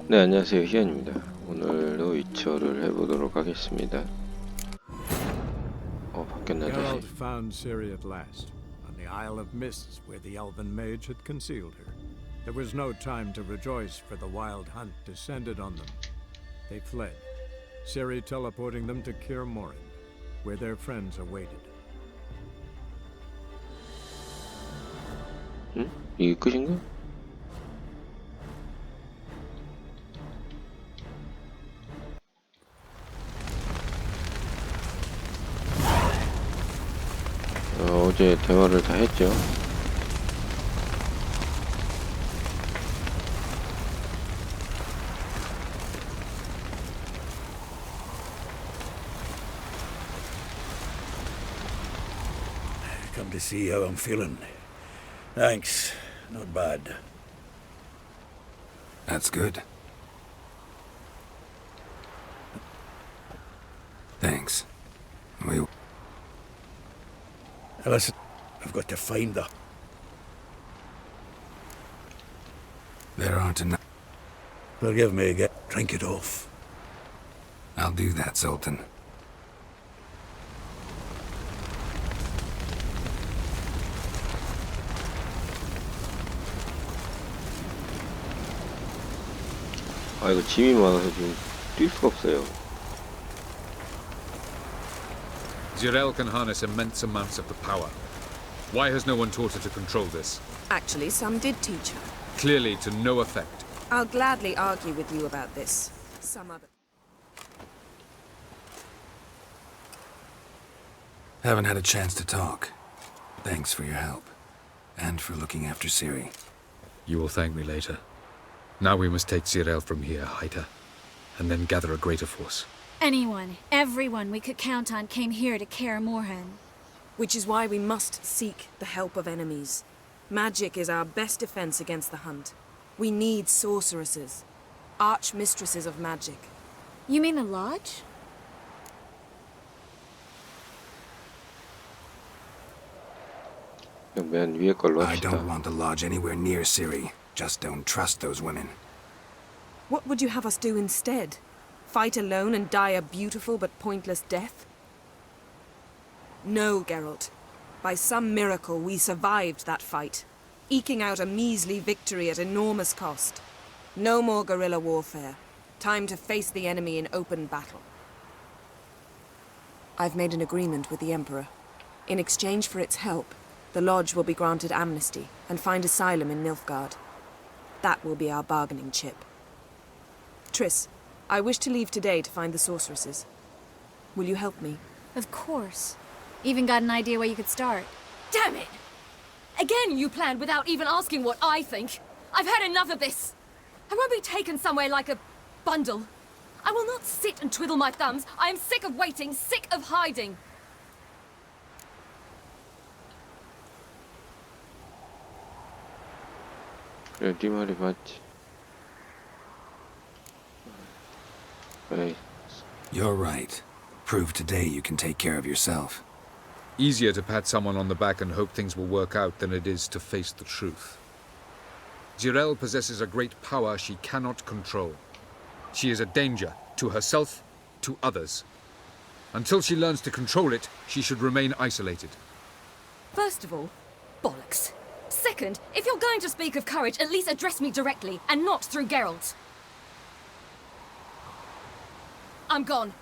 네, 안녕하세요. 희연입니다. 오늘도 위쳐를 해보도록 하겠습니다. 바뀌었나 Geralt 다시. found Ciri at last, on the Isle of Mists where the elven mage had concealed her. There was no time to rejoice, for the wild hunt descended on them. They fled, Ciri teleporting them to Kaer Morhen, where their friends awaited. 응? 이게 끝인가? 어제 대화를 다 했죠. Come to see how I'm feeling. Thanks. Not bad. That's good. Thanks. Listen, I've got to find the... There aren't enough. Forgive me, drink it off. I'll do that, Sultan. 이거 짐이 많아서 지금 뛸 수가 없어요. Zirael can harness immense amounts of the power. Why has no one taught her to control this? Actually, some did teach her. Clearly to no effect. I'll gladly argue with you about this. Some other... Haven't had a chance to talk. Thanks for your help. And for looking after Ciri. You will thank me later. Now we must take Zirael from here, hide her, and then gather a greater force. Anyone, everyone we could count on came here to Kaer Morhen. Which is why we must seek the help of enemies. Magic is our best defense against the hunt. We need sorceresses, archmistresses of magic. You mean the Lodge? 맨 위에 걸로 I 합시다. don't want the Lodge anywhere near Ciri. Just don't trust those women. What would you have us do instead? Fight alone and die a beautiful but pointless death? No, Geralt. By some miracle, we survived that fight, eking out a measly victory at enormous cost. No more guerrilla warfare. Time to face the enemy in open battle. I've made an agreement with the Emperor. In exchange for its help, the Lodge will be granted amnesty and find asylum in Nilfgaard. That will be our bargaining chip. Triss, I wish to leave today to find the sorceresses. Will you help me? Of course. Even got an idea where you could start. Damn it! Again you planned without even asking what I think. I've had enough of this. I won't be taken somewhere like a bundle. I will not sit and twiddle my thumbs. I am sick of waiting, sick of hiding. 그래, 네 말이 맞지. 에이, You're right. Prove today you can take care of yourself. Easier to pat someone on the back and hope things will work out than it is to face the truth. Zirael possesses a great power she cannot control. She is a danger to herself, to others. Until she learns to control it, she should remain isolated. First of all, bollocks. Second, if you're going to speak of courage, at least address me directly, and not through Geralt. I'm gone.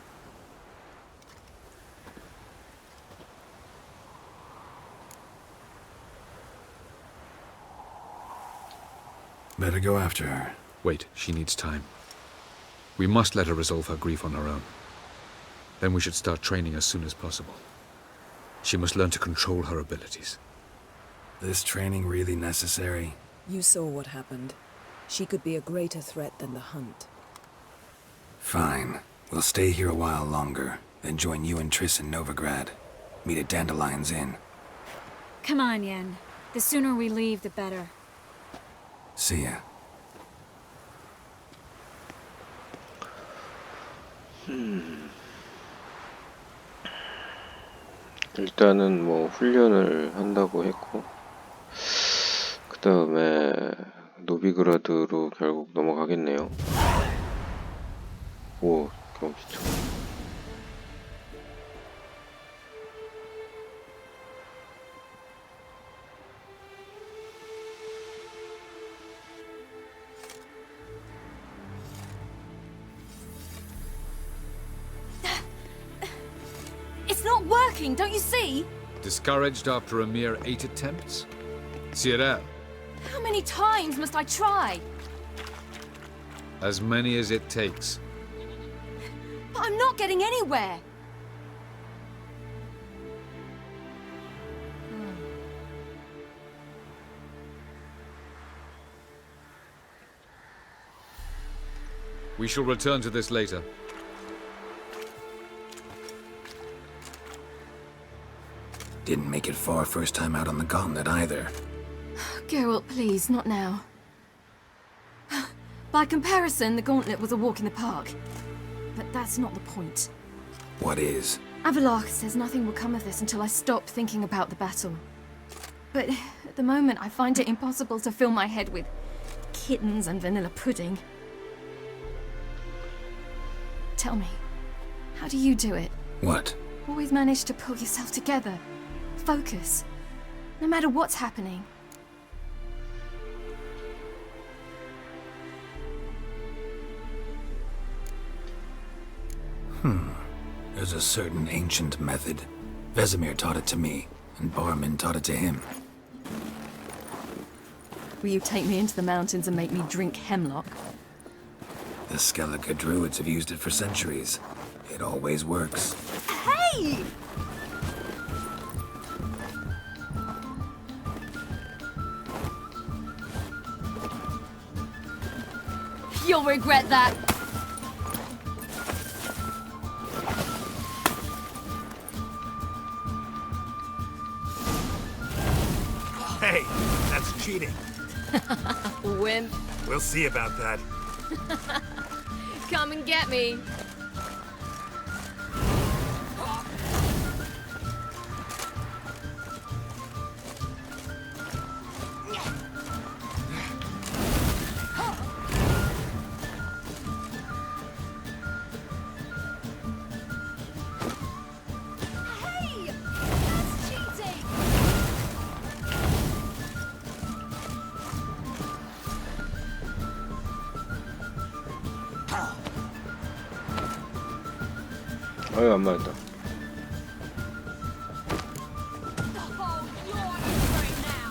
Better go after her. Wait, she needs time. We must let her resolve her grief on her own. Then we should start training as soon as possible. She must learn to control her abilities. This training really necessary? You saw what happened. She could be a greater threat than the hunt. Fine. We'll stay here a while longer, then join you and Triss in Novigrad. Meet at Dandelion's Inn. Come on, Yen. The sooner we leave, the better. See ya. 일단은 훈련을 한다고 했고, 그 다음에 노비그라드로 결국 넘어가겠네요. 오, 경비처. It's not working, don't you see? Discouraged after a mere 8 attempts? Cyril, How many times must I try? as many as it takes. But I'm not getting anywhere. We shall return to this later. Didn't make it far first time out on the gauntlet either. Geralt, please, not now. By comparison, the gauntlet was a walk in the park. But that's not the point. What is? Avalok says nothing will come of this until I stop thinking about the battle. But at the moment, I find it impossible to fill my head with kittens and vanilla pudding. Tell me, how do you do it? What? Always manage to pull yourself together. Focus. No matter what's happening. There's a certain ancient method. Vesemir taught it to me, and Barman taught it to him. Will you take me into the mountains and make me drink hemlock? The Skellige druids have used it for centuries. It always works. Hey! You'll regret that. Hey, that's cheating. Wimp, We'll see about that. come and get me. Hey! That's cheating! 아유, 안 맞았다. Oh, you're angry now.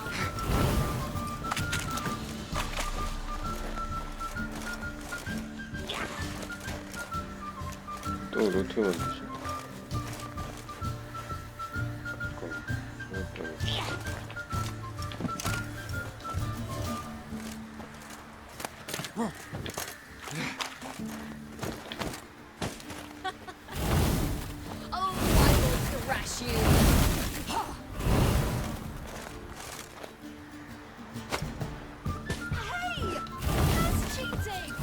또 어떻게 만들지? Oh, I will thrash you. Hey! That's cheating!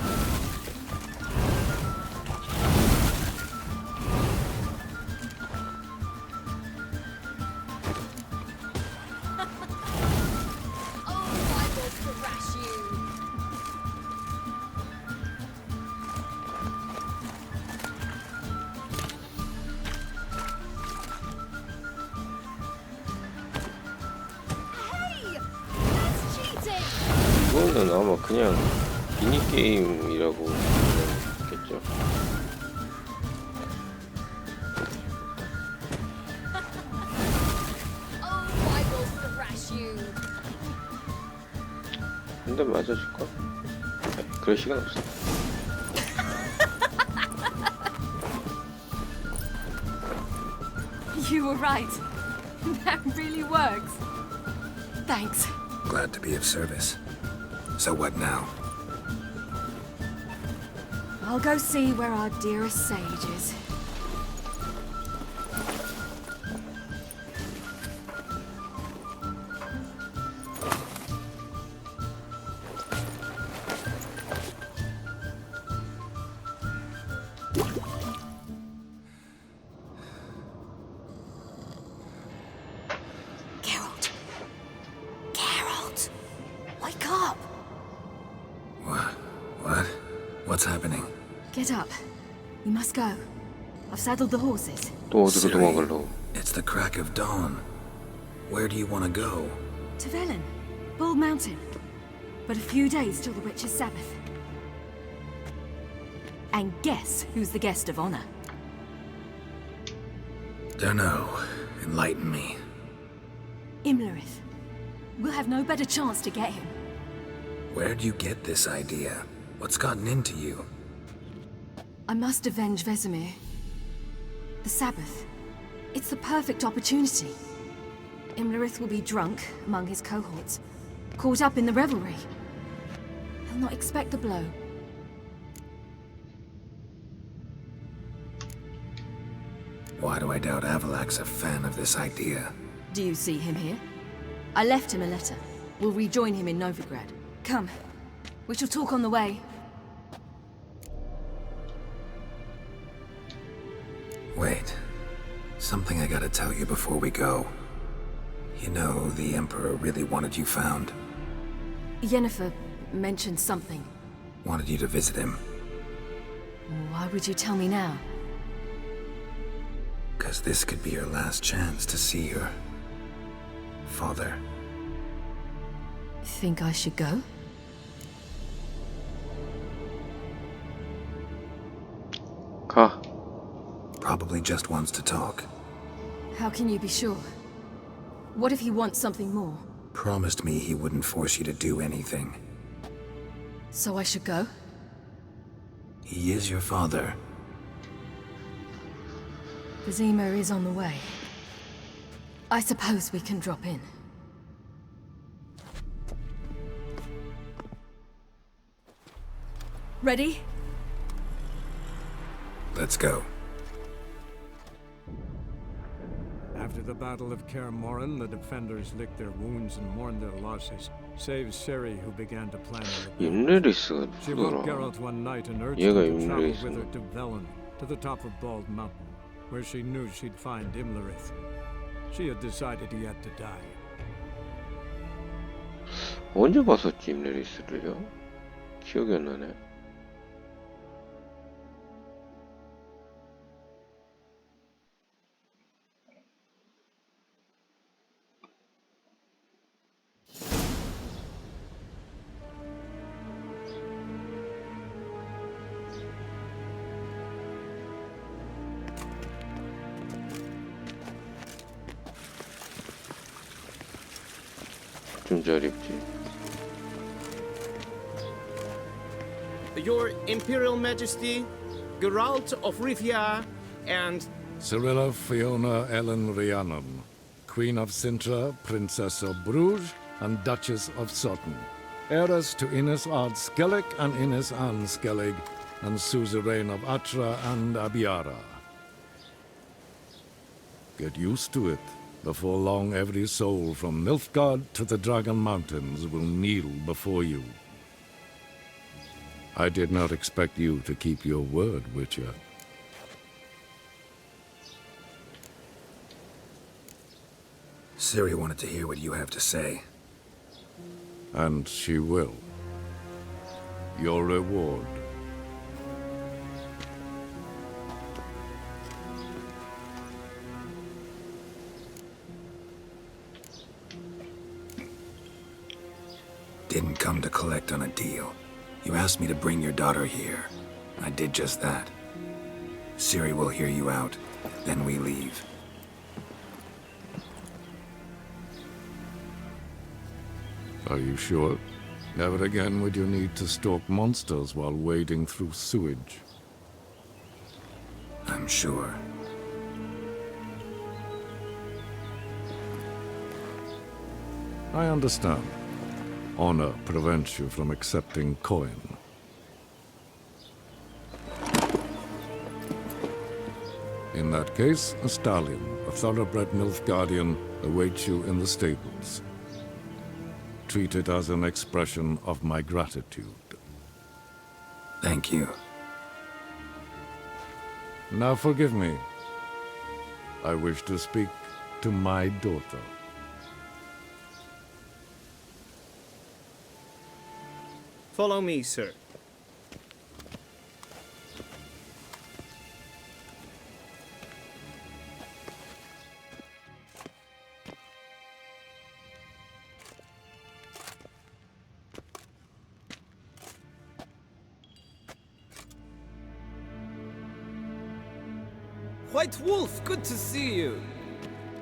Oh, I will thrash you. Hey! That's cheating! 이거는 아마 그냥 미니게임이라고 하겠죠. Oh, I will thrash you. 한 대 맞아줄까? 아니, 그럴 시간 없어. You were right. That really works. Thanks. Glad to be of service. So what now? I'll go see where our dearest sage is. Geralt. Geralt. Wake up. What's happening? Get up. We must go. I've saddled the horses. 또 어디로 Ciri, 도망가려고? it's the crack of dawn. Where do you want to go? To Velen. Bald Mountain. But a few days till the Witch's Sabbath. And guess who's the guest of honor? Dunno. Enlighten me. Imlerith. We'll have no better chance to get him. Where'd you get this idea? What's gotten into you? I must avenge Vesemir. The Sabbath. It's the perfect opportunity. Imlerith will be drunk among his cohorts, caught up in the revelry. He'll not expect the blow. Why do I doubt Avalak's a fan of this idea? Do you see him here? I left him a letter. We'll rejoin him in Novigrad. Come. We shall talk on the way. Wait. Something I gotta tell you before we go. You know, the Emperor really wanted you found. Yennefer mentioned something. Wanted you to visit him. Why would you tell me now? 'Cause this could be your last chance to see your father. Think I should go? 가. Probably just wants to talk. How can you be sure? What if he wants something more? Promised me he wouldn't force you to do anything. So I should go? He is your father. Vesemir is on the way. I suppose we can drop in. Ready? Let's go. After the Battle of Kaer Morhen, the defenders licked their wounds and mourned their losses, save Ciri, who began to plan a rebellion. 임레리스가 She woke 누구더라? Geralt one night and urged 얘가 him to travel with 임레리스네. her to Velen, to the top of Bald Mountain, where she knew she'd find Imlerith. She had decided he had to die. 언제 봤었지 임레리스를요? 기억이 안 나네. 좀 잘 입지. Your Imperial Majesty, Geralt of Rivia, and Cirilla Fiona Ellen Rhiannon, Queen of Sintra, Princess of Bruges, and Duchess of Sutton, heiress to Innis Ard Skellig and Innis Ann Skellig, and suzerain of Atra and Abiara. Get used to it. Before long, every soul from Nilfgaard to the Dragon Mountains will kneel before you. I did not expect you to keep your word, Witcher. Ciri wanted to hear what you have to say. And she will. Your reward. Didn't come to collect on a deal. You asked me to bring your daughter here. I did just that. Ciri will hear you out, then we leave. Are you sure? Never again would you need to stalk monsters while wading through sewage. I'm sure. I understand. Honor prevents you from accepting coin. In that case, a stallion, a thoroughbred Nilfgaardian, awaits you in the stables. Treat it as an expression of my gratitude. Thank you. Now forgive me. I wish to speak to my daughter. follow me, sir. White Wolf, good to see you.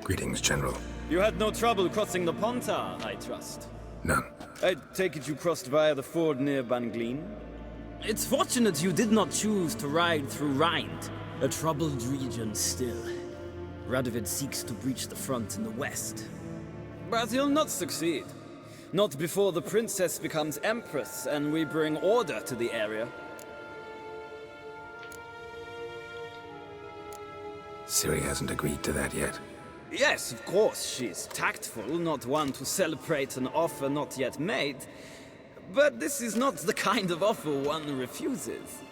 Greetings, General. You had no trouble crossing the Pontar, I trust. None. I take it you crossed via the ford near Banglin? It's fortunate you did not choose to ride through Rind, a troubled region still. Radovid seeks to breach the front in the west. But he'll not succeed. Not before the princess becomes empress and we bring order to the area. Ciri hasn't agreed to that yet. Yes, of course, she's tactful, not one to celebrate an offer not yet made. But this is not the kind of offer one refuses.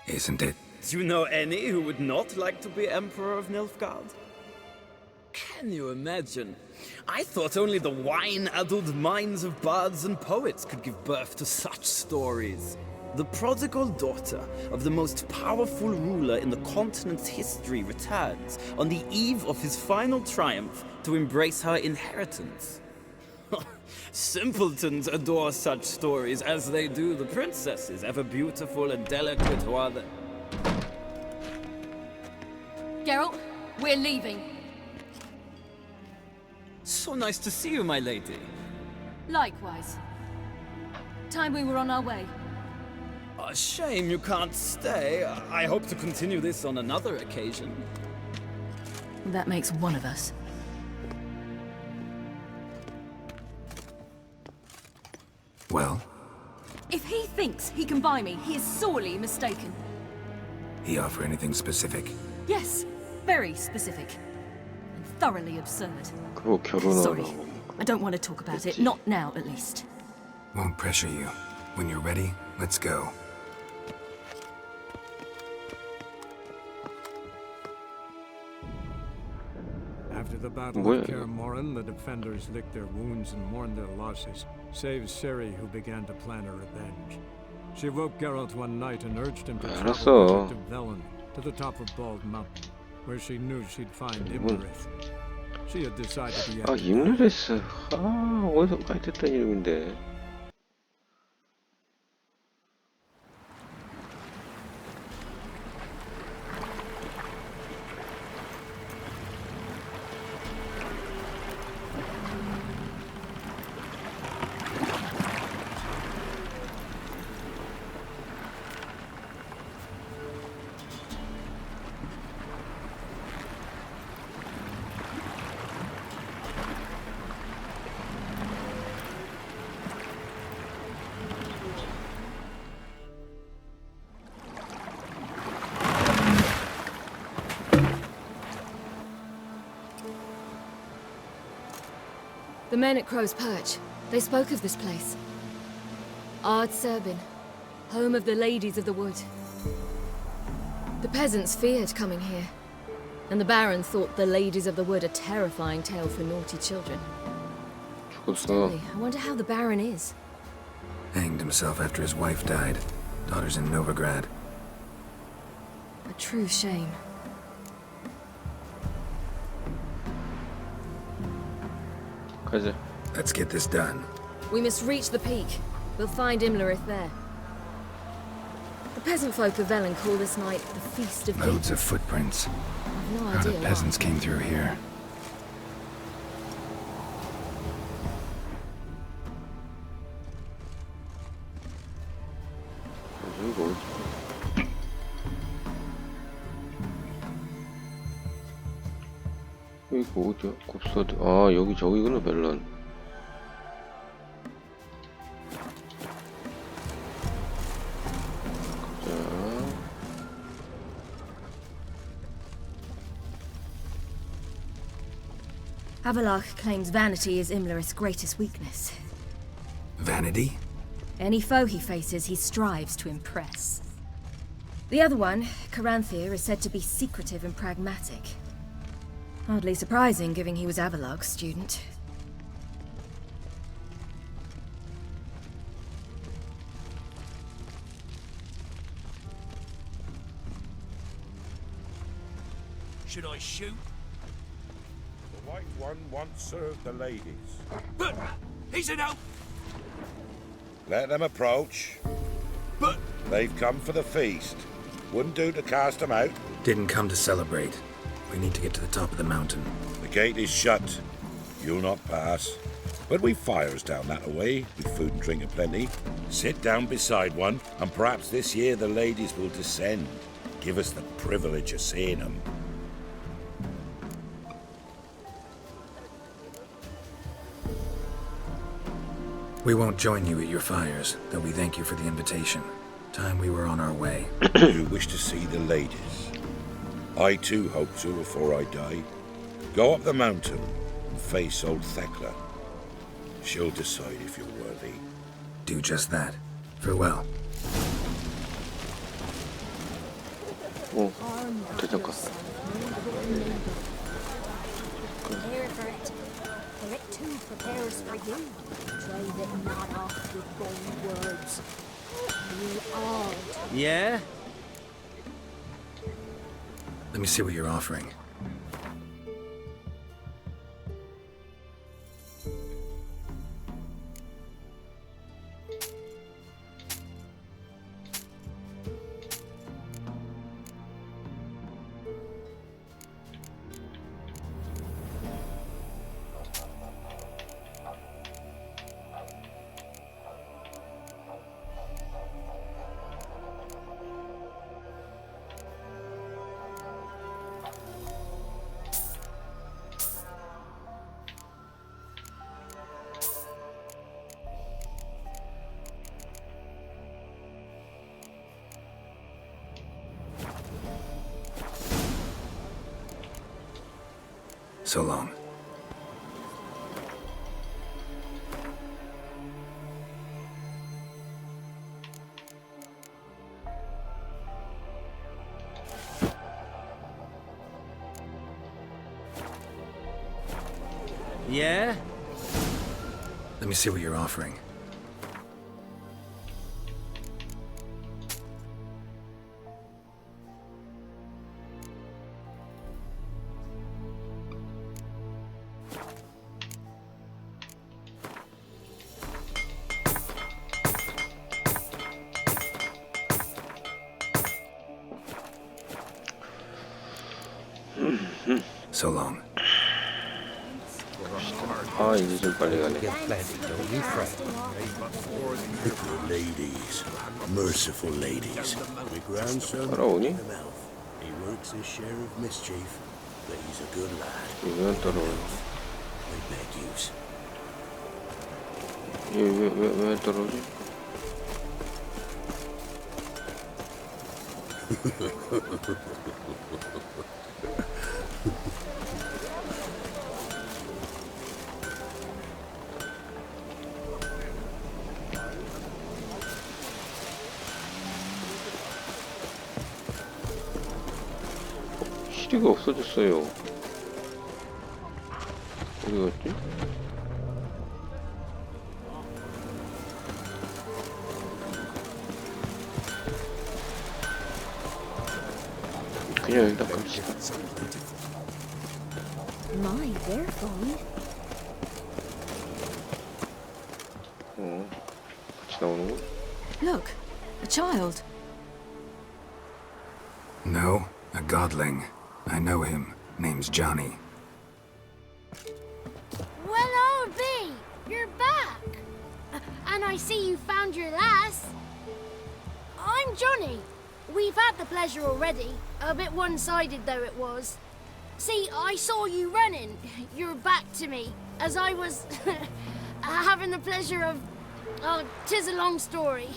Isn't it? Do you know any who would not like to be Emperor of Nilfgaard? Can you imagine? I thought only the wine-addled minds of bards and poets could give birth to such stories. The prodigal daughter of the most powerful ruler in the continent's history returns on the eve of his final triumph to embrace her inheritance. Simpletons adore such stories as they do the princesses, ever beautiful and delicate while the... Geralt, we're leaving. So nice to see you, my lady. Likewise. Time we were on our way. A shame you can't stay. I hope to continue this on another occasion. That makes one of us. Well? If he thinks he can buy me, he is sorely mistaken. He offer anything specific? Yes, very specific. And thoroughly absurd. 그거 결혼하라고. Sorry, I don't want to talk about it. Not now, at least. Won't pressure you. When you're ready, let's go. After the battle 뭐야, of 이거? Kaer Morhen, the defenders licked their wounds and mourned their losses, save Ciri, who began to plan her revenge. She woke Geralt one night and urged him to travel 알았어. to Velen, to the top of Bald Mountain, where she knew she'd find Imlerith. She had decided the 아, 임르레스. 아, 어디서 많이 듣던 이름인데. The men at Crow's Perch, they spoke of this place. Ard Serbin, home of the Ladies of the Wood. The peasants feared coming here, and the Baron thought the Ladies of the Wood a terrifying tale for naughty children. 죽었어. I wonder how the Baron is. Hanged himself after his wife died. Daughter's in Novigrad. A true shame. 가자. Let's get this done. We must reach the peak. We'll find Imlerith there. The peasant folk of Velen call this night the Feast of Loads Gates. of footprints. I've no How the idea why. peasants came through here. 이거 어디? 이거 어디야? 곱사드. 아, 여기 저기구나, 멜론. 가자. Havelach claims vanity is Imlerith's greatest weakness. Vanity? Any foe he faces, he strives to impress. The other one, Caranthir, is said to be secretive and pragmatic. Hardly surprising, given he was Avalog's student. Should I shoot? The White One once served the ladies. But he's an elf. Let them approach. But They've come for the feast. Wouldn't do to cast them out. Didn't come to celebrate. We need to get to the top of the mountain. The gate is shut. You'll not pass. But we've fires down that way, with food and drink aplenty. Sit down beside one, and perhaps this year the ladies will descend. Give us the privilege of seeing them. We won't join you at your fires, though we thank you for the invitation. Time we were on our way. You wish to see the ladies. I too hope to before I die. Go up the mountain and face old Thekla. She'll decide if you're worthy. Do just that. Farewell. 오, 대장가. Prepare for it. For it too prepares for you. Drive it not off with bold words. You all. Yeah? Let me see what you're offering. So long. Yeah? Let me see what you're offering. So long. 아, 이제 좀 빨리 가네. Ladies, merciful ladies. My grandson, 따라오니? he works his share of mischief, but he's a good lad. 이건 따라오니? I beg yous. 왜 따라오지? 시리가 없어졌어요. 어디 갔지? 그냥 일단 갑시다. My, they're fine. 같이 나오는 거? Look, a child. No, a godling. I know him. Name's Johnny. Well, old B, you're back. And I see you found your lass. I'm Johnny. We've had the pleasure already. A bit one-sided though it was. See, I saw you running. Your back to me. As I was having the pleasure of... Oh, 'tis a long story.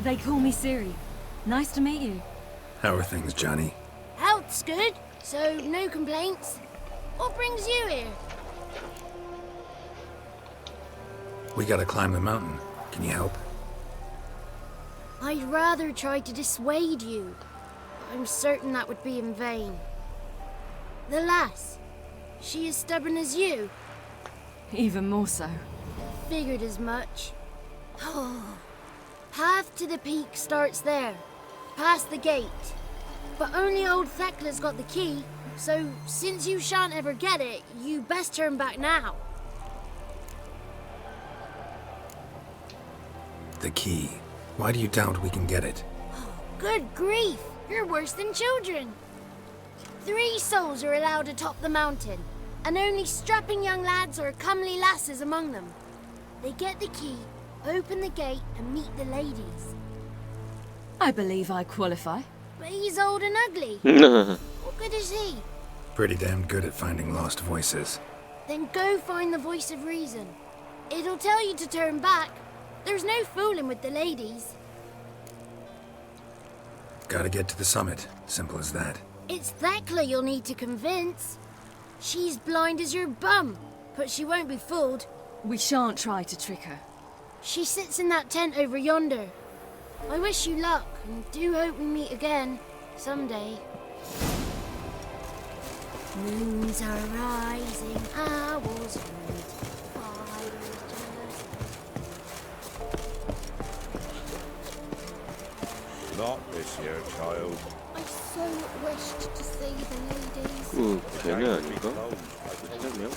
They call me Siri. Nice to meet you. How are things, Johnny? Health's good, so no complaints. What brings you here? We gotta climb the mountain. Can you help? I'd rather try to dissuade you. I'm certain that would be in vain. The lass, she as stubborn as you? Even more so. Figured as much. Path to the peak starts there, past the gate. But only old Thekla's got the key, so since you shan't ever get it, you best turn back now. The key. Why do you doubt we can get it? Good grief! You're worse than children. 3 souls are allowed atop the mountain, and only strapping young lads or comely lasses among them. They get the key, open the gate, and meet the ladies. I believe I qualify. But he's old and ugly. What good is he? Pretty damn good at finding lost voices. Then go find the voice of reason. It'll tell you to turn back. There's no fooling with the ladies. Gotta get to the summit. Simple as that. It's Thekla you'll need to convince. She's blind as your bum, but she won't be fooled. We shan't try to trick her. She sits in that tent over yonder. I wish you luck, and do hope we meet again, someday. Moons are rising, owls hoot, fires just... Not this year, child. I so wished to see the ladies. 걔네 아닌가? 그 3명?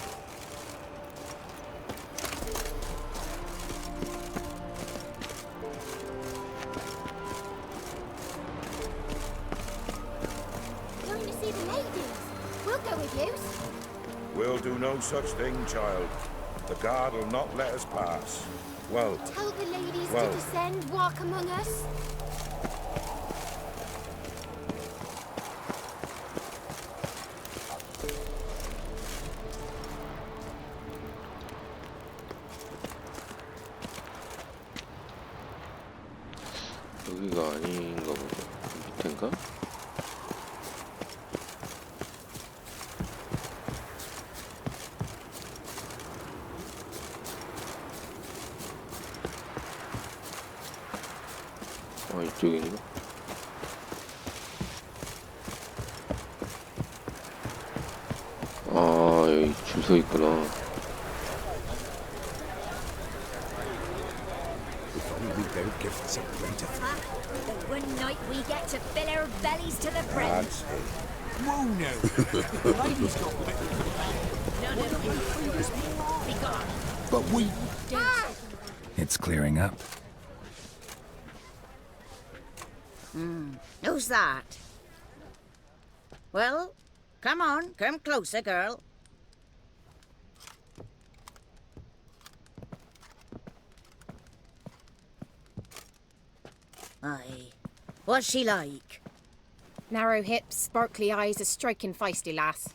Going to see the ladies. We'll go with you. We'll do no such thing, child. The guard will not let us pass. Well, Tell the ladies well. to descend, walk among us. 여기가 아닌가 보다. 밑인가? 아, 이쪽인가? 아, 여기 줄 서 있구나. The one night we get to fill our bellies to the brim. that's it. Whoa, no. The lady's got None of you fools be gone. But we... It's clearing up. Who's that? Well, come on, come closer, girl. Aye. What's she like? Narrow hips, sparkly eyes, a striking feisty lass.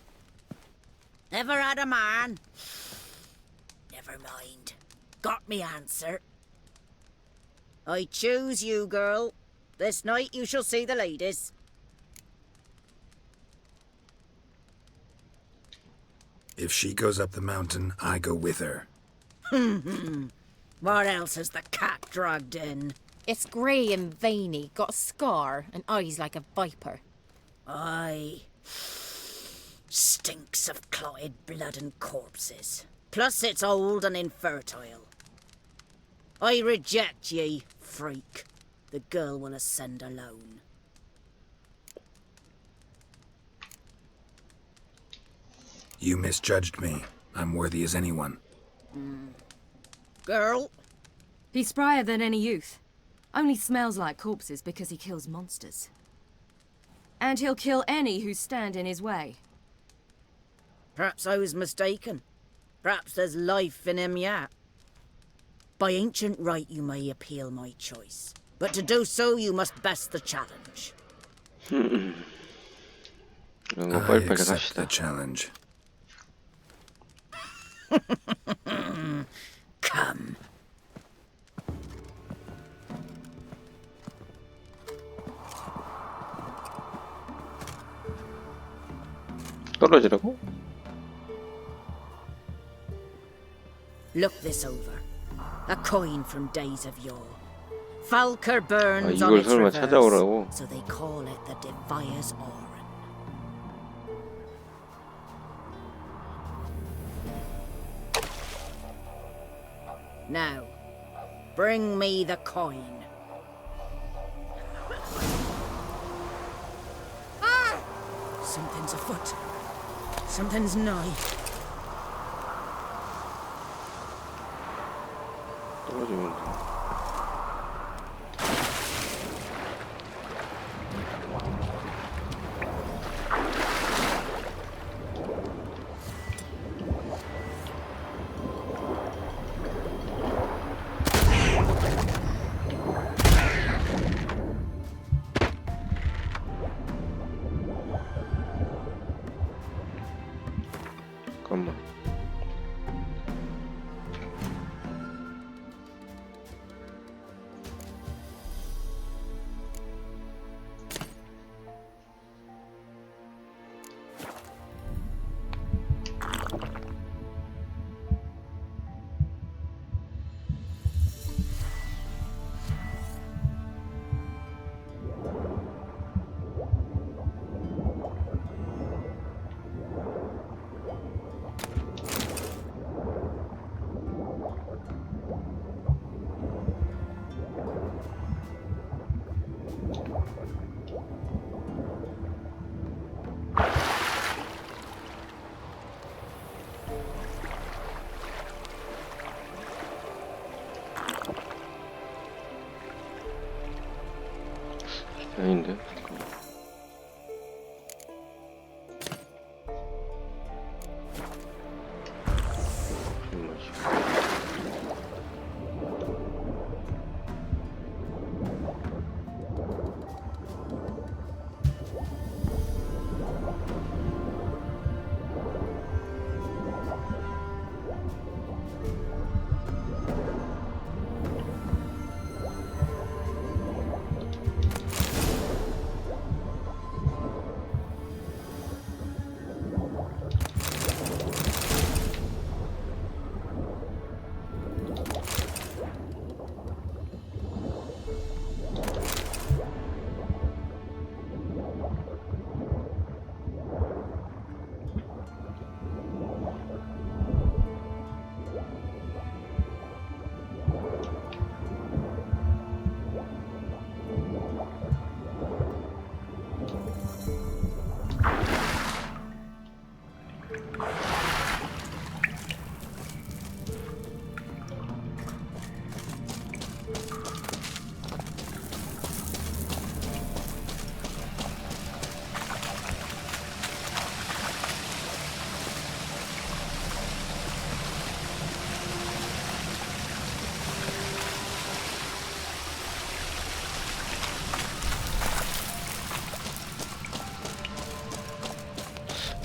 Ever had a man? Never mind. Got me answer. I choose you, girl. This night you shall see the ladies. If she goes up the mountain, I go with her. What else has the cat dragged in? It's grey and veiny, got a scar, and eyes like a viper. Aye. Stinks of clotted blood and corpses. Plus it's old and infertile. I reject ye, freak. The girl will ascend alone. You misjudged me. I'm worthy as anyone. Girl? He's sprier than any youth. Only smells like corpses because he kills monsters. And he'll kill any who stand in his way. Perhaps I was mistaken. Perhaps there's life in him yet. By ancient right you may appeal my choice. But to do so you must best the challenge. I accept the challenge. Come. 떨어지라고? Look this over. A coin from days of yore. Falker 아, burns on 이걸 its 설마 reverse, 찾아오라고? so they call it the Devious Oran. Now, bring me the coin. Something's afoot. Something's nigh. 떨어지면 돼. 아닌데? 잠깐만.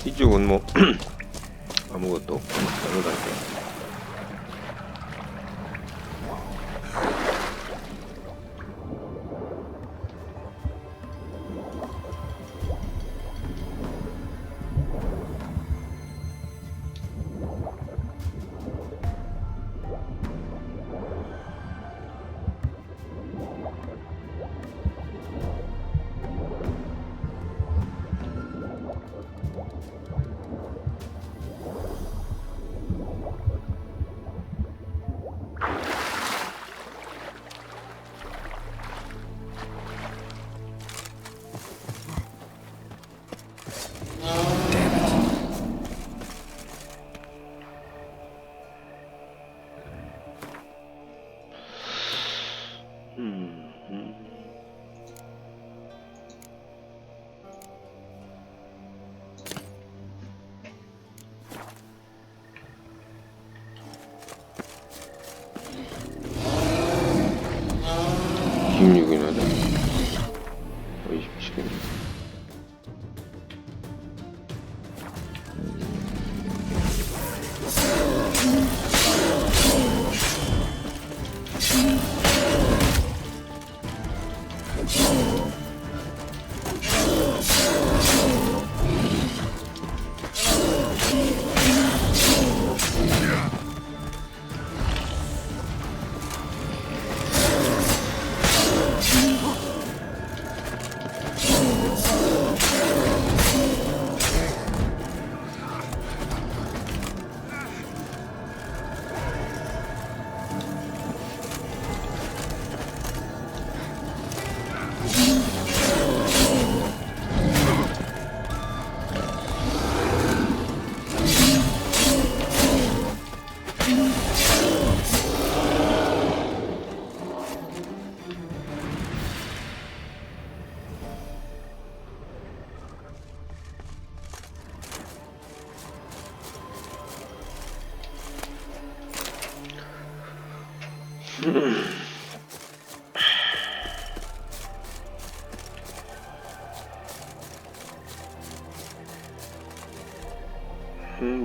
이쪽은 뭐 아무것도 잘못할게요.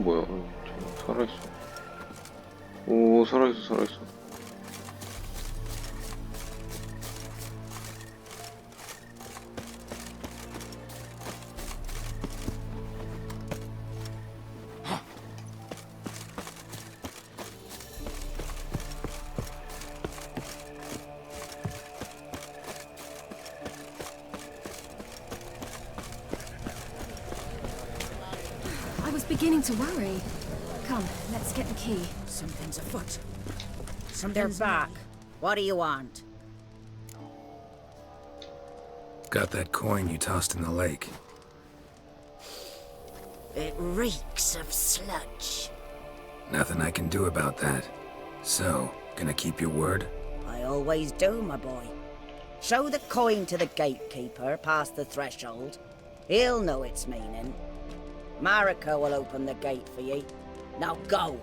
뭐야? 살아있어. 오, 살아있어. Beginning to worry. Come, let's get the key. Something's afoot. They're back. What do you want? Got that coin you tossed in the lake. It reeks of sludge. Nothing I can do about that. So, gonna keep your word? I always do, my boy. Show the coin to the gatekeeper past the threshold. He'll know its meaning. Marika will open the gate for ye. Now go!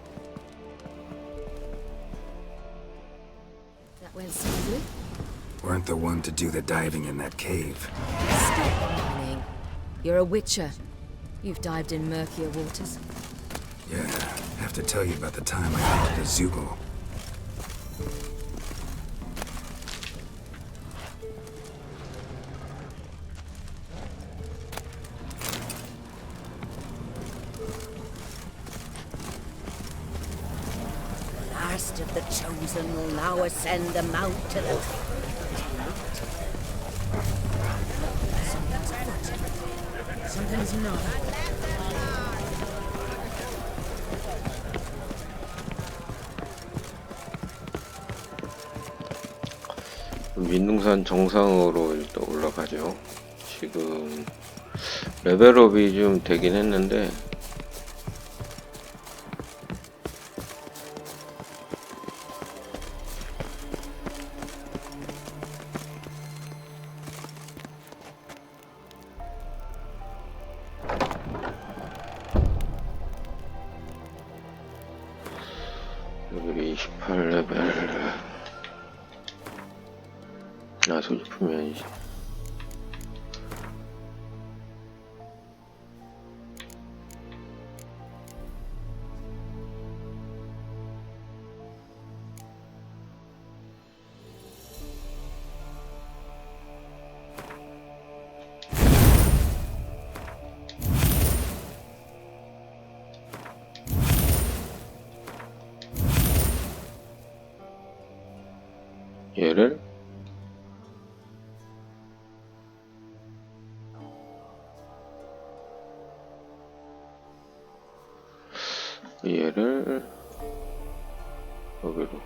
That went smoothly. Weren't the one to do the diving in that cave. Stop whining. You're a witcher. You've dived in murkier waters. Yeah, have to tell you about the time I hunted a Zugel. The last of the chosen will now ascend the mount to the... Something's afoot. Something's not. 민둥산 정상으로 일단 올라가죠. 지금 레벨업이 좀 되긴 했는데 레벨이 28레벨. 아, 소지품이 아니지. 얘를 여기로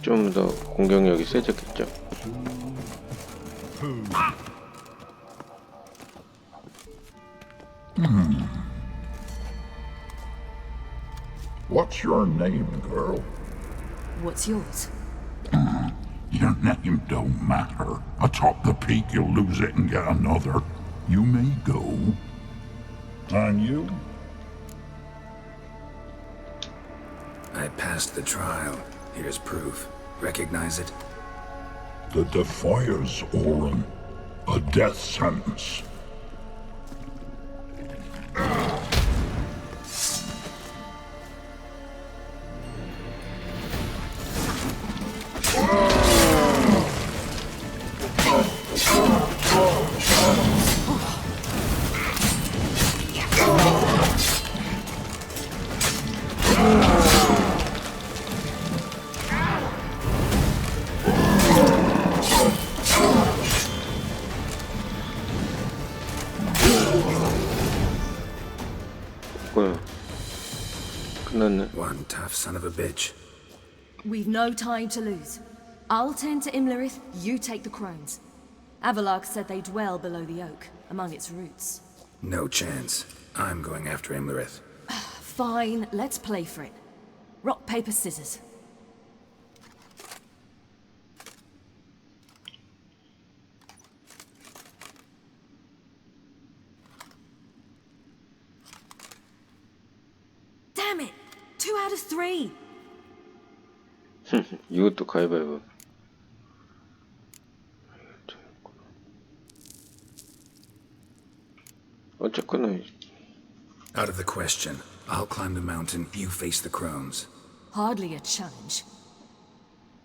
좀 더 공격력이 세졌겠죠. What's your name, girl? What's yours? Your name don't matter. Atop the peak, you'll lose it and get another. You may go. And you? I passed the trial. Here's proof. Recognize it? The Defier's Orin. A death sentence. One tough son of a bitch. We've no time to lose. I'll tend to Imlerith, you take the crones. Avalok said they dwell below the oak, among its roots. No chance. I'm going after Imlerith. Fine, let's play for it. Rock, paper, scissors. Damn it! 2 out of 3! 이것도 가위바위보. 어쨌거나. Out of the question. I'll climb the mountain, you face the crones. Hardly a challenge.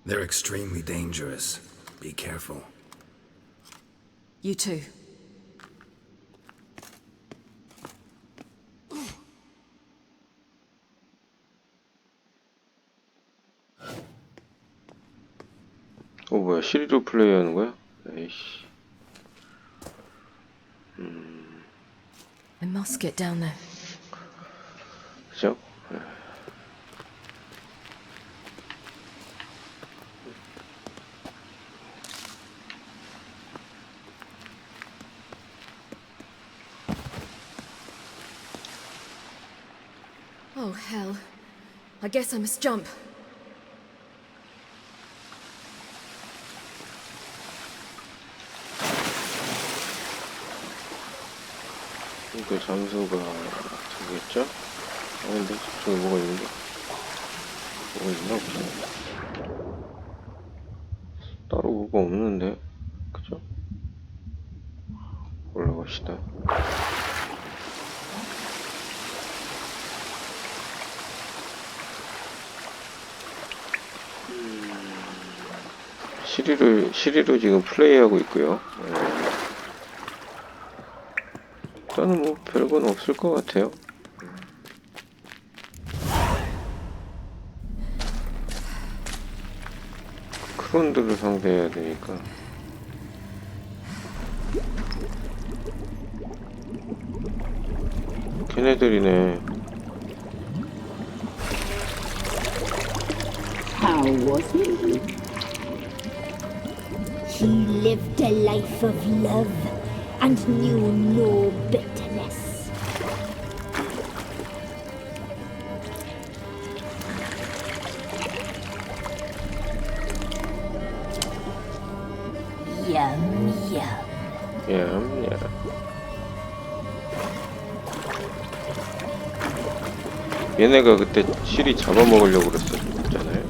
They're extremely dangerous. Be careful. You too. 시리로 플레이하는 거야? 에이씨. I must get down there. 그죠? Oh, hell. I guess I must jump. 그 장소가 저기겠죠? 아닌데 저기 뭐가 있는데? 뭐가 있나 보자. 따로 뭐가 없는데? 그죠? 올라갑시다. 시리로 지금 플레이하고 있고요. 일단은 뭐 별건 없을 것 같아요. 크론들을 상대해야 되니까. 걔네들이네. How was he? He lived a life of love and knew no bitterness. Yum, yum. 얌얌. 얘네가 그때 시리 잡아먹으려고 그랬었잖아요.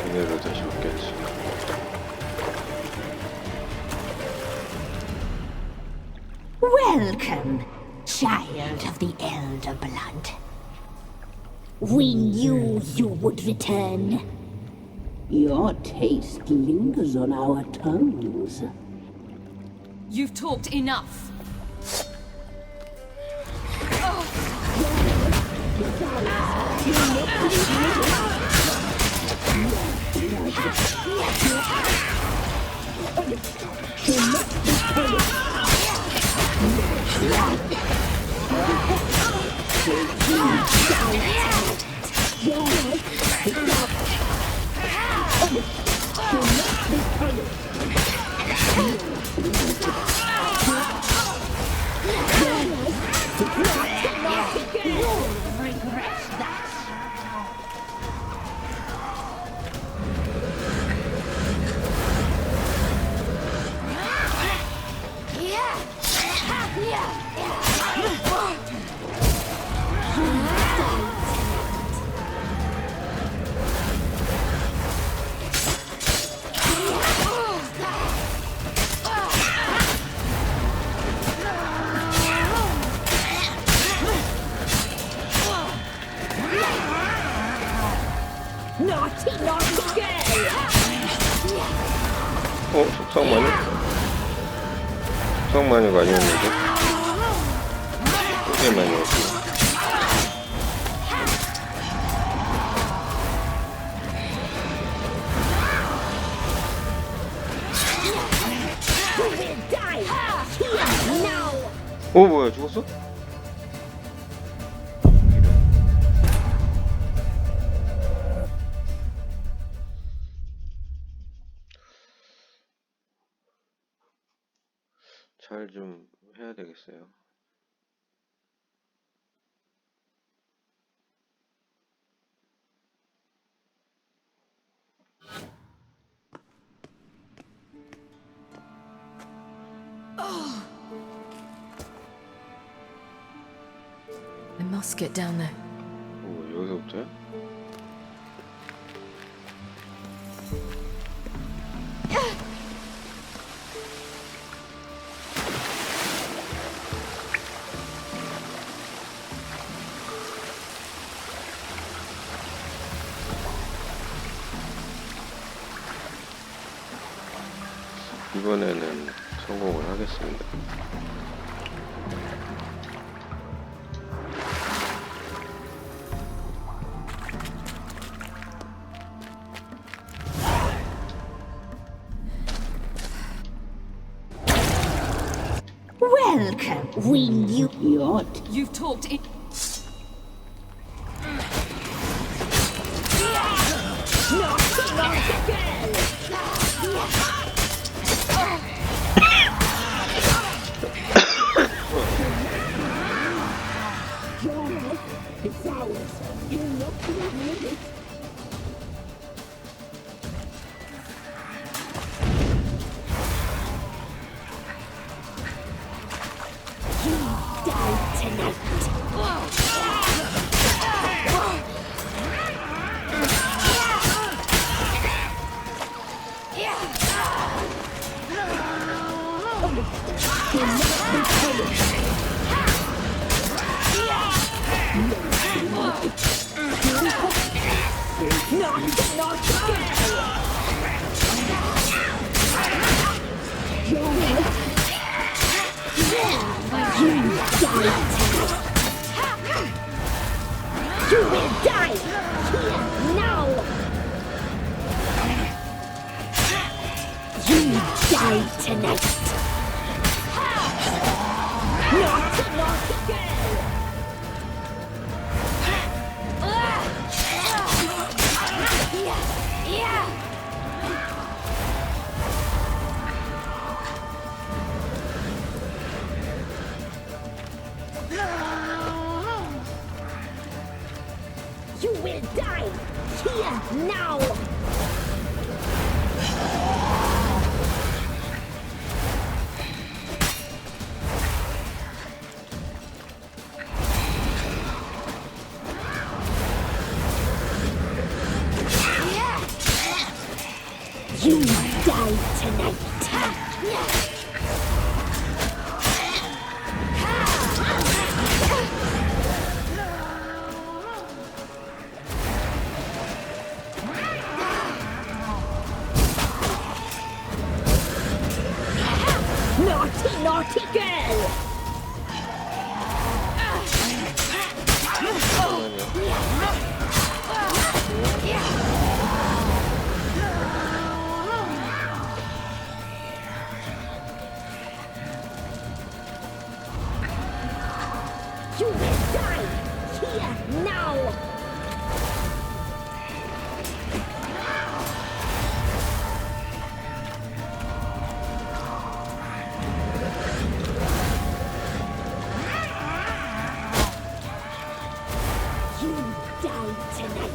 이대로 다시 없겠지. Welcome, child of the elder blood. We knew you would return. Your taste lingers on our tongues. You've talked enough. 속상마녀? 속상마녀가 아니었는데? 속상마녀였지. 뭐야, 죽었어? 잘 좀 해야 되겠어요. I must get down there. 여기서부터요? 이번에는 성공을 하겠습니다. Welcome. We knew not. You've talked in. You will die here now. You die tonight. Naughty, naughty girl. You will die here now. You die tonight. Naughty, naughty girl! You will die here now! You die tonight.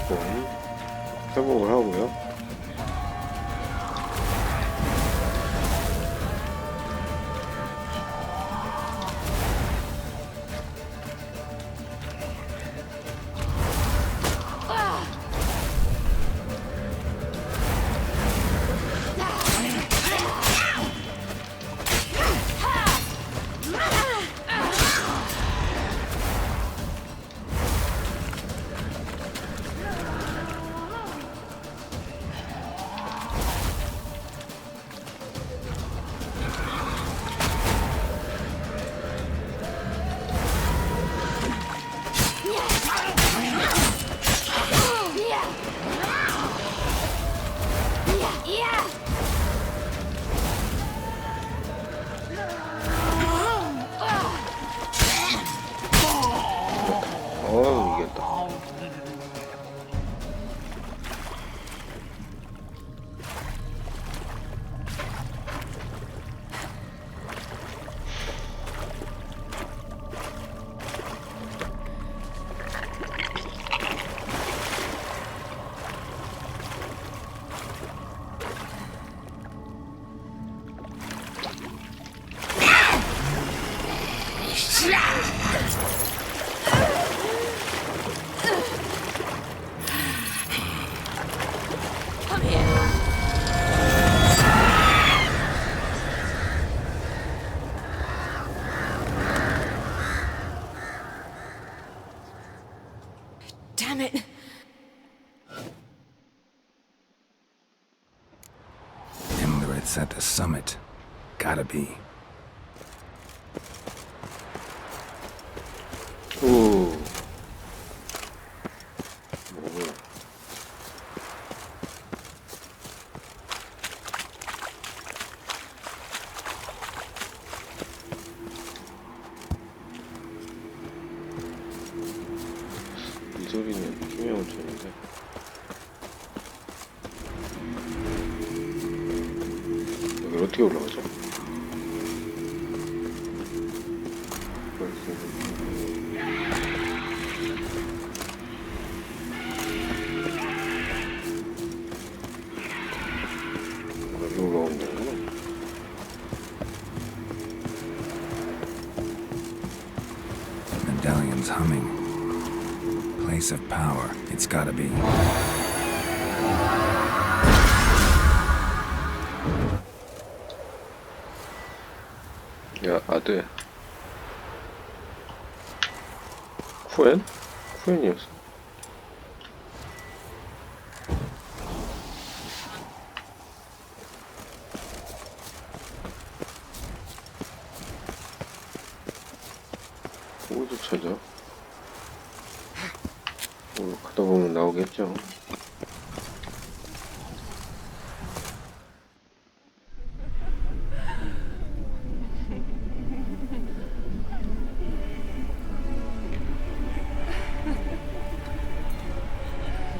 조금 회복을 하고요. It's at the summit. Gotta be. 오. 이 소리는 투명을 쳤는데. 여기 어떻게 올라가죠? 여기 올라오면 되구나. Medallion's humming. Place of power. It's gotta be. 야, 아들. 쿠엔? 쿠엔이었어. 어디서 찾아? 가다 보면 나오겠죠.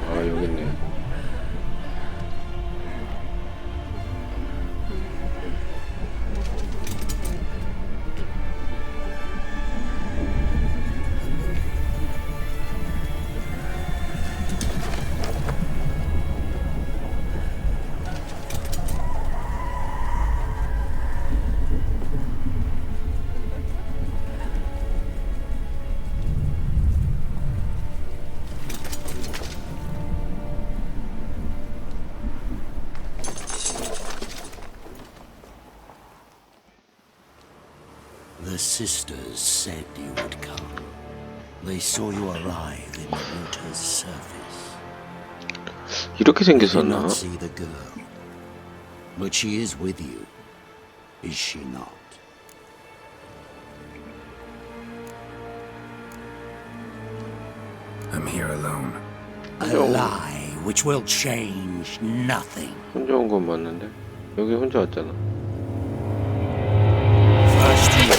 아, 여기 있네. The sisters said you would come. They saw you arrive in the water's surface. 이렇게 They did 생겼었나? not see the girl, but she is with you, is she not? I'm here alone. A lie which will change nothing. 혼자 온 건 맞는데? 여기 혼자 왔잖아. First you,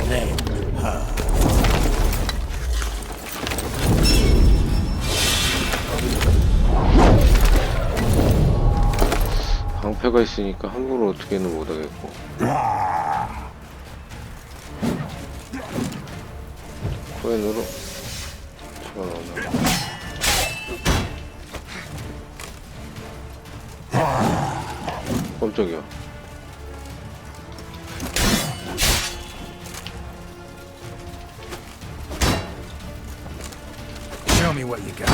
then her. 방패가 있으니까 함부로 어떻게는 못하겠고. 코인으로 전화. 깜짝이야. Show me what you got.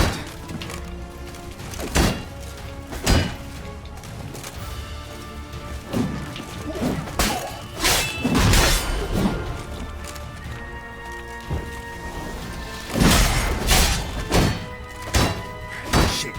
Shit.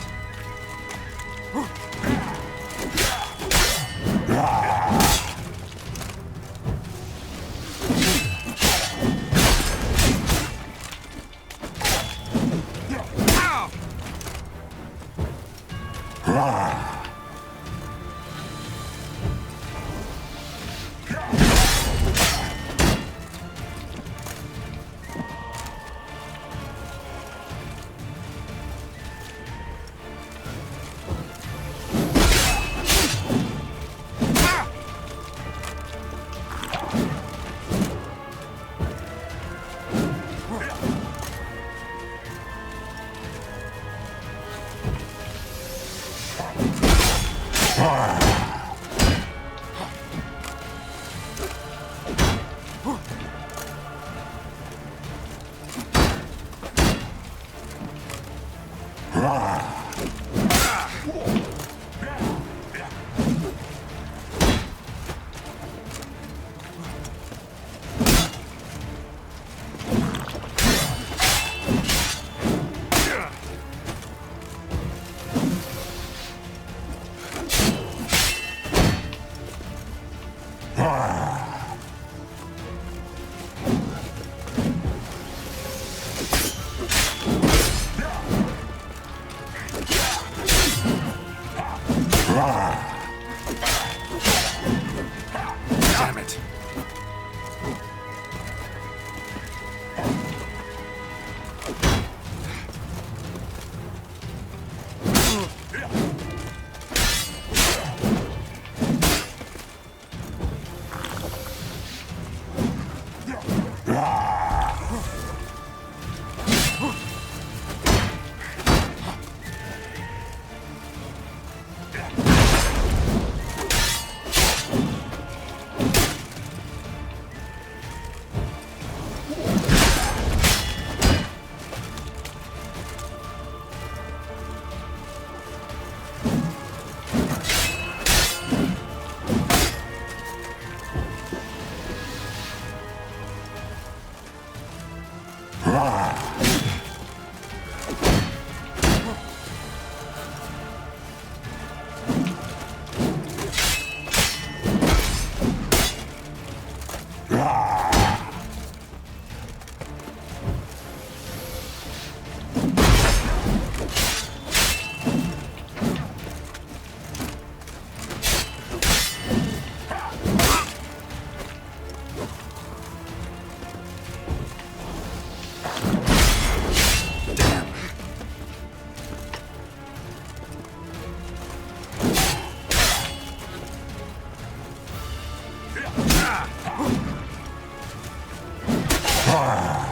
Not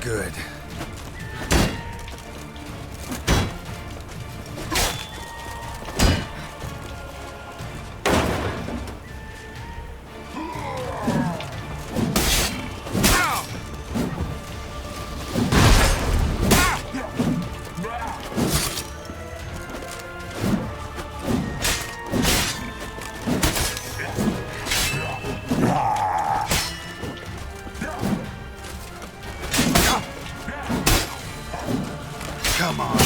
good. Come on.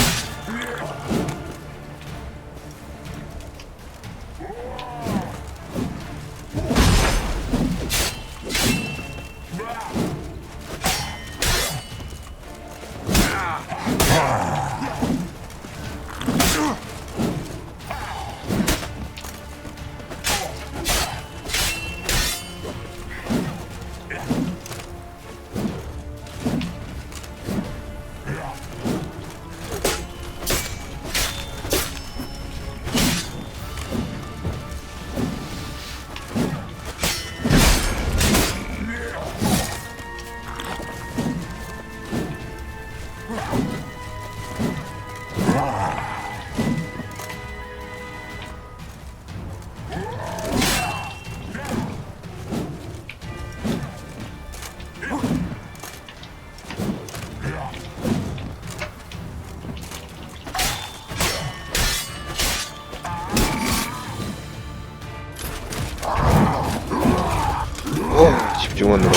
집중하느라.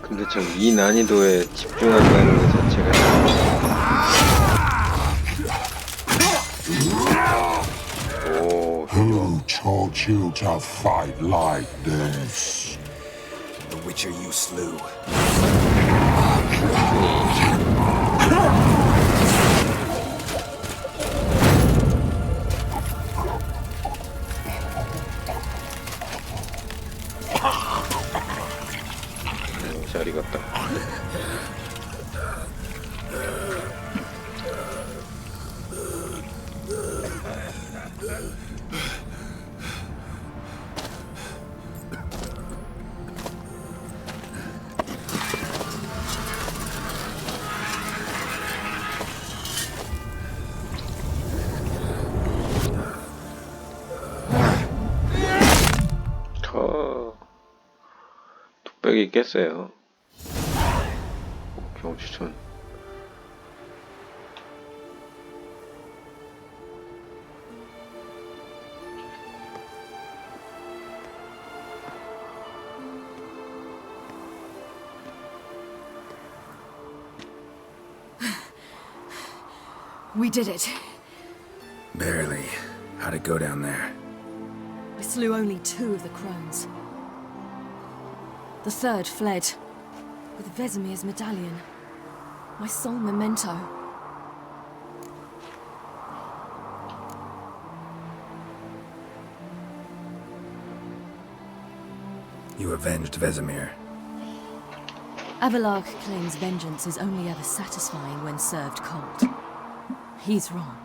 근데 참 이 난이도에 집중한다는 것 자체가 Who taught you to fight like this? The Witcher you slew. 잘 익었다. 뚝배기 깼어요. 경추천. We did it. Barely. How'd it go down there? We slew only 2 of the crones. The 3rd fled, with Vesemir's medallion. My sole memento. You avenged Vesemir. Avalark claims vengeance is only ever satisfying when served cold. He's wrong.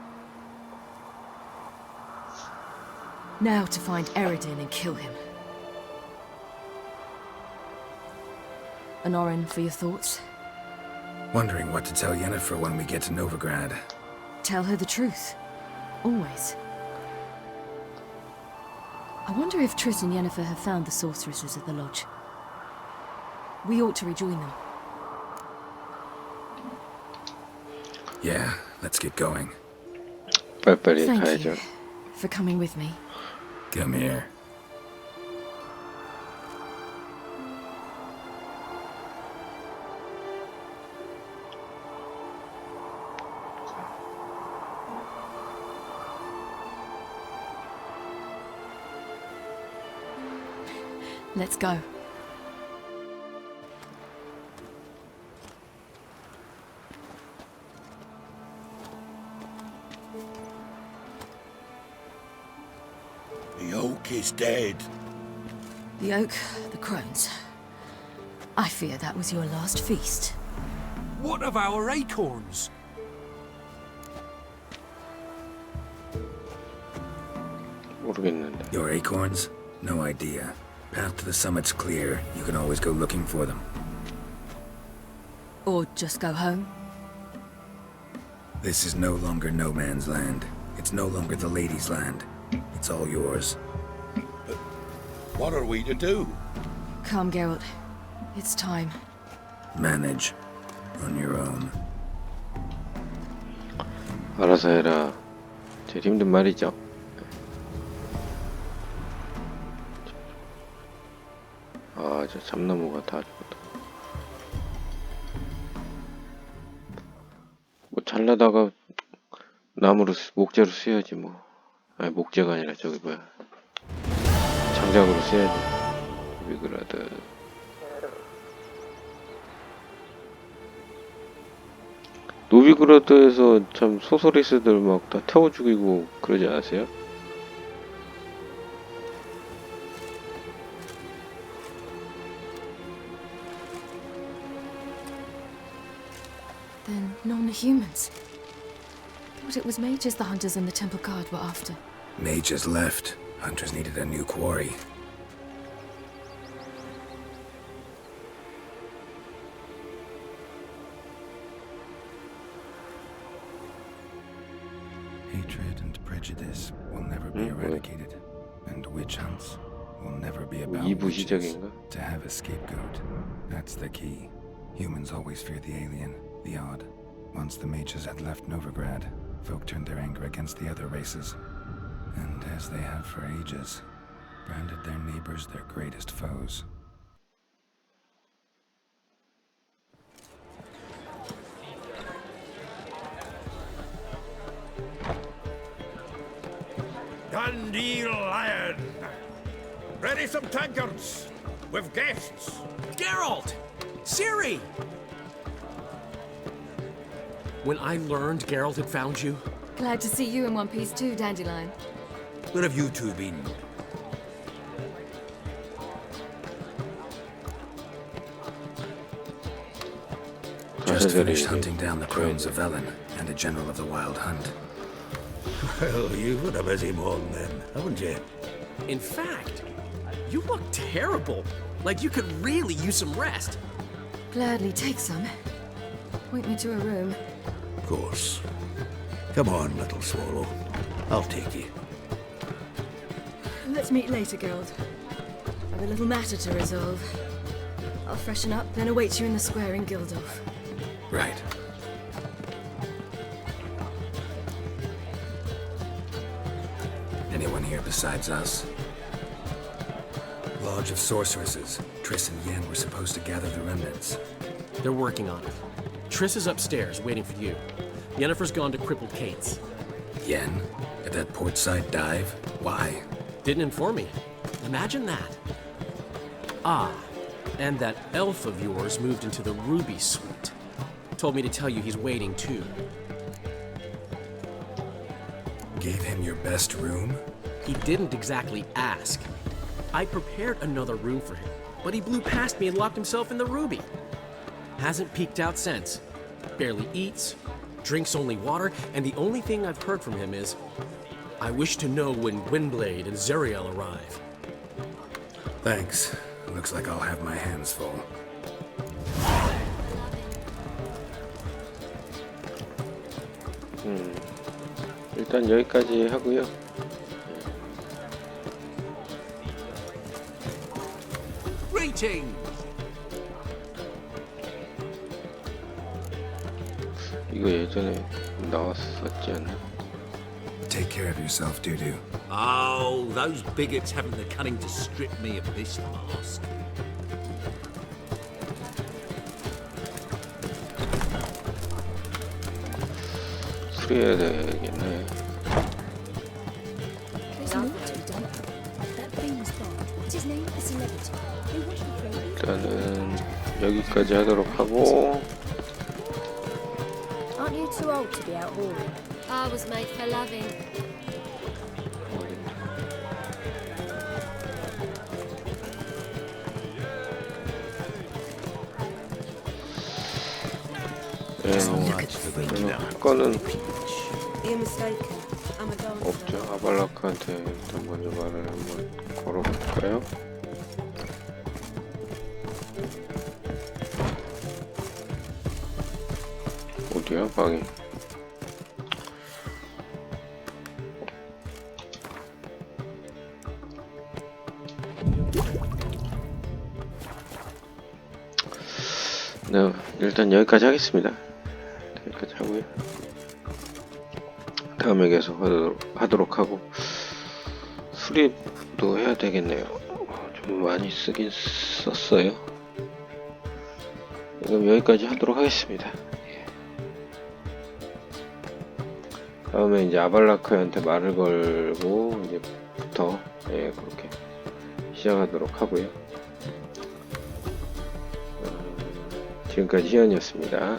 Now to find Eredin and kill him. An Orin for your thoughts? Wondering what to tell Yennefer when we get to Novigrad. Tell her the truth. Always. I wonder if Triss and Yennefer have found the sorceresses at the lodge. We ought to rejoin them. Yeah, let's get going. 빨리빨리 Thank 가야죠. you for coming with me. Come here. Let's go. is dead. The oak, the crones. I fear that was your last feast. What of our acorns? 모르겠는데. Your acorns? No idea. Path to the summit's clear. You can always go looking for them. Or just go home? This is no longer no man's land. It's no longer the lady's land. It's all yours. But what are we to do? Come, Geralt. It's time. Manage. On your own. 알아서 해라. 제일 힘든 말이죠. 아, 저 참나무가 다 죽었다. 뭐 잘라다가 나무로 목재로 쓰여야지 뭐. 아니 목재가 아니라 저기 뭐야. 장작으로 써야지. 위그라드. 노비그라드에서 참 소서리스들 막 다 태워 죽이고 그러지 않았어요? Then non-humans. Thought it was mages the hunters and the temple guard were after. Mages left. Hunters needed a new quarry. Hatred and prejudice will never be eradicated, and witch hunts will never be about witches. To have a scapegoat, that's the key. Humans always fear the alien, the odd. Once the mages had left Novigrad, folk turned their anger against the other races. And as they have for ages, branded their neighbors their greatest foes. Dandelion! Ready some tankards! With guests! Geralt! Ciri! When I learned Geralt had found you... Glad to see you in one piece too, Dandelion. Where have you two been? Just finished hunting down the crones of Velen and a general of the Wild Hunt. Well, you've had a busy morning then, haven't you? In fact, you look terrible. Like you could really use some rest. Gladly take some. Point me to a room. Of course. Come on, little swallow. I'll take you. Let's meet later, Geralt. I've a little matter to resolve. I'll freshen up, then await you in the square in Gildorf. Right. Anyone here besides us? Lodge of Sorceresses. Triss and Yen were supposed to gather the remnants. They're working on it. Triss is upstairs, waiting for you. Yennefer's gone to Crippled Kate's. Yen? At that portside dive? Why? Didn't inform me. Imagine that. Ah, and that elf of yours moved into the Ruby Suite. Told me to tell you he's waiting too. Gave him your best room? He didn't exactly ask. I prepared another room for him, but he blew past me and locked himself in the Ruby. Hasn't peeked out since. Barely eats, drinks only water, and the only thing I've heard from him is, I wish to know when Gwynblade and Zariel arrive. Thanks. Looks like I'll have my hands full. 일단 여기까지 하고요. Greetings. 이거 예전에 나왔었지 않나? Take care of yourself, Dudu. Oh, those bigots haven't the cunning to strip me of this mask. 수리해야 되겠네. 일단은 여기까지 하도록 하고. Aren't you too old to be out hauling? I was made for loving. 할 거는 없죠. 아발라크한테 일단 먼저 말을 한번 걸어볼까요? 어디야 방이? 네, 일단 여기까지 하겠습니다. 여기까지 하고요. 다음에 계속 하도록 하고, 수립도 해야 되겠네요. 좀 많이 쓰긴 썼어요. 그럼 여기까지 하도록 하겠습니다. 다음에 이제 아발라크한테 말을 걸고 이제부터 그렇게 시작하도록 하고요. 지금까지 희연이었습니다.